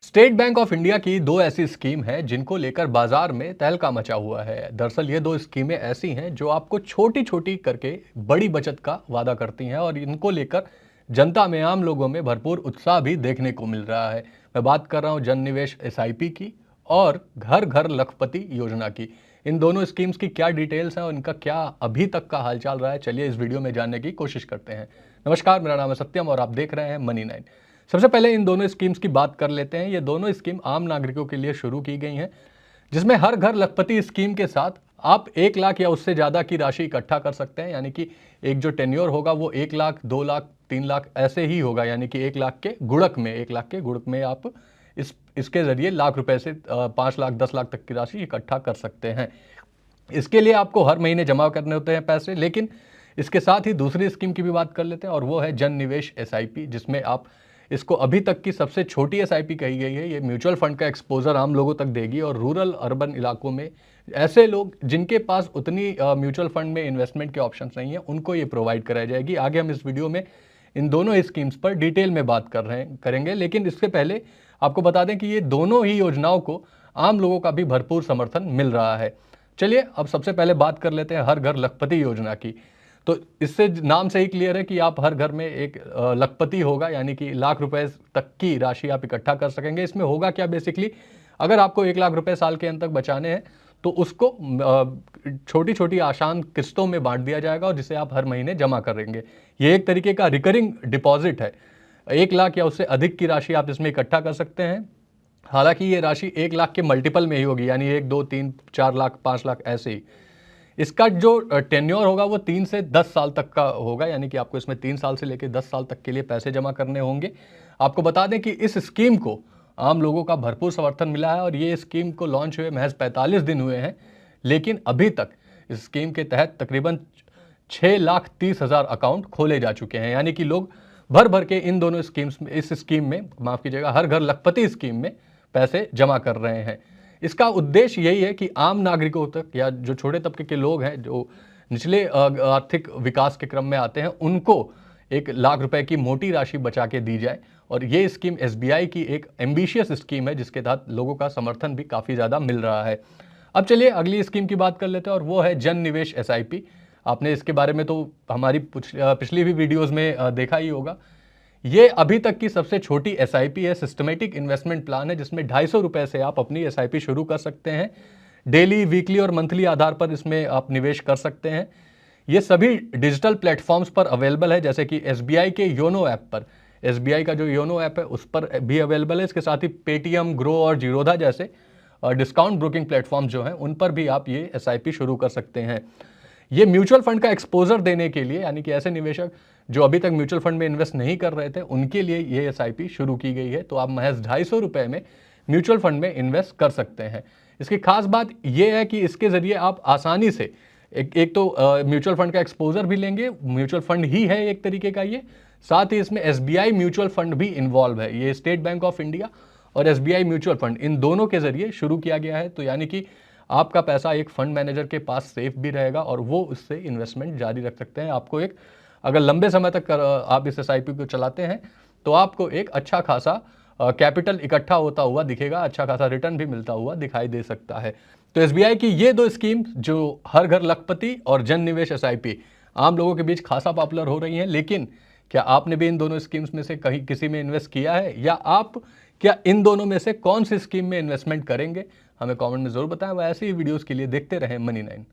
State bank of India की दो ऐसी स्कीम है जिनको लेकर बाजार में तहलका मचा हुआ है। दरअसल ये दो स्कीमें ऐसी हैं जो आपको छोटी छोटी करके बड़ी बचत का वादा करती हैं और इनको लेकर जनता में, आम लोगों में भरपूर उत्साह भी देखने को मिल रहा है। मैं बात कर रहा हूँ जन निवेश एसआईपी की और घर घर लखपति योजना की। इन दोनों स्कीम्स की क्या डिटेल्स हैं और इनका क्या अभी तक का हालचाल रहा है, चलिए इस वीडियो में जानने की कोशिश करते हैं। नमस्कार, मेरा नाम है सत्यम और आप देख रहे हैं मनी 9। सबसे पहले इन दोनों स्कीम्स की बात कर लेते हैं। ये दोनों स्कीम आम नागरिकों के लिए शुरू की गई हैं, जिसमें हर घर लखपति स्कीम के साथ आप 1 लाख या उससे ज़्यादा की राशि इकट्ठा कर सकते हैं। यानी कि एक जो टेन्योर होगा वो 1 लाख, 2 लाख, 3 लाख ऐसे ही होगा। यानी कि 1 लाख के गुणक में आप इसके ज़रिए लाख रुपए से 5 लाख, 10 लाख तक की राशि इकट्ठा कर सकते हैं। इसके लिए आपको हर महीने जमा करने होते हैं पैसे। लेकिन इसके साथ ही दूसरी स्कीम की भी बात कर लेते हैं और वो है जन निवेश एसआईपी, जिसमें आप इसको अभी तक की सबसे छोटी एसआईपी कही गई है। ये म्यूचुअल फंड का एक्सपोजर आम लोगों तक देगी और रूरल अर्बन इलाकों में ऐसे लोग जिनके पास उतनी म्यूचुअल फंड में इन्वेस्टमेंट के ऑप्शंस नहीं है, उनको ये प्रोवाइड कराई जाएगी। आगे हम इस वीडियो में इन दोनों स्कीम्स पर डिटेल में बात करेंगे। लेकिन इससे पहले आपको बता दें कि ये दोनों ही योजनाओं को आम लोगों का भी भरपूर समर्थन मिल रहा है। चलिए अब सबसे पहले बात कर लेते हैं हर घर लखपति योजना की। तो इससे नाम से ही क्लियर है कि आप हर घर में एक लखपति होगा, यानी कि लाख रुपए तक की राशि आप इकट्ठा कर सकेंगे। इसमें होगा क्या, बेसिकली अगर आपको 1 लाख रुपए साल के अंत तक बचाने हैं तो उसको छोटी छोटी आसान किस्तों में बांट दिया जाएगा और जिसे आप हर महीने जमा करेंगे। ये एक तरीके का रिकरिंग डिपॉजिट है। 1 लाख या उससे अधिक की राशि आप इसमें इकट्ठा कर सकते हैं। हालांकि ये राशि 1 लाख के मल्टीपल में ही होगी, यानी 1, 2, 3, 4 लाख, 5 लाख ऐसे ही। इसका जो टेन्योर होगा वो 3 से 10 साल तक का होगा, यानी कि आपको इसमें 3 साल से लेकर 10 साल तक के लिए पैसे जमा करने होंगे। आपको बता दें कि इस स्कीम को आम लोगों का भरपूर समर्थन मिला है और ये स्कीम को लॉन्च हुए महज 45 दिन हुए हैं, लेकिन अभी तक इस स्कीम के तहत तकरीबन 6,30,000 अकाउंट खोले जा चुके हैं। यानी कि लोग भर भर के इन दोनों स्कीम्स में, इस स्कीम में, माफ़ कीजिएगा, हर घर लखपति स्कीम में पैसे जमा कर रहे हैं। इसका उद्देश्य यही है कि आम नागरिकों तक या जो छोटे तबके के लोग हैं, जो निचले आर्थिक विकास के क्रम में आते हैं, उनको 1 लाख रुपए की मोटी राशि बचा के दी जाए। और ये स्कीम एसबीआई की एक एम्बिशियस स्कीम है जिसके तहत लोगों का समर्थन भी काफ़ी ज़्यादा मिल रहा है। अब चलिए अगली स्कीम की बात कर लेते हैं और वो है जन निवेश एसआईपी। आपने इसके बारे में तो हमारी पिछली भी वीडियोज़ में देखा ही होगा। ये अभी तक की सबसे छोटी एसआईपी है, सिस्टमेटिक इन्वेस्टमेंट प्लान है, जिसमें 250 रुपए से आप अपनी एसआईपी शुरू कर सकते हैं। डेली, वीकली और मंथली आधार पर इसमें आप निवेश कर सकते हैं। ये सभी डिजिटल प्लेटफॉर्म्स पर अवेलेबल है, जैसे कि एसबीआई के योनो ऐप पर, एसबीआई का जो योनो ऐप है उस पर भी अवेलेबल है। इसके साथ ही पेटीएम, ग्रो और जीरोधा जैसे डिस्काउंट ब्रोकिंग प्लेटफॉर्म जो हैं उन पर भी आप ये एसआईपी शुरू कर सकते हैं। ये म्यूचुअल फंड का एक्सपोजर देने के लिए, यानी कि ऐसे निवेशक जो अभी तक म्यूचुअल फंड में इन्वेस्ट नहीं कर रहे थे, उनके लिए ये एसआईपी शुरू की गई है। तो आप महज 250 रुपए में म्यूचुअल फंड में इन्वेस्ट कर सकते हैं। इसकी खास बात यह है कि इसके जरिए आप आसानी से एक तो म्यूचुअल फंड का एक्सपोजर भी लेंगे, म्यूचुअल फंड ही है एक तरीके का ये, साथ ही इसमें एसबीआई म्यूचुअल फंड भी इन्वॉल्व है। ये स्टेट बैंक ऑफ इंडिया और एसबीआई म्यूचुअल फंड, इन दोनों के जरिए शुरू किया गया है। तो यानी कि आपका पैसा एक फंड मैनेजर के पास सेफ भी रहेगा और वो उससे इन्वेस्टमेंट जारी रख सकते हैं। आपको एक, अगर लंबे समय तक आप इस एसआईपी को चलाते हैं तो आपको एक अच्छा खासा कैपिटल इकट्ठा होता हुआ दिखेगा, अच्छा खासा रिटर्न भी मिलता हुआ दिखाई दे सकता है। तो एसबीआई की ये दो स्कीम, जो हर घर लखपति और जन निवेश एसआईपी, आम लोगों के बीच खासा पॉपुलर हो रही हैं। लेकिन क्या आपने भी इन दोनों स्कीम्स में से कहीं किसी में इन्वेस्ट किया है, या आप क्या इन दोनों में से कौन सी स्कीम में इन्वेस्टमेंट करेंगे? हमें कमेंट में जरूर बताएं। वह ऐसी ही वीडियोस के लिए देखते रहें मनी 9।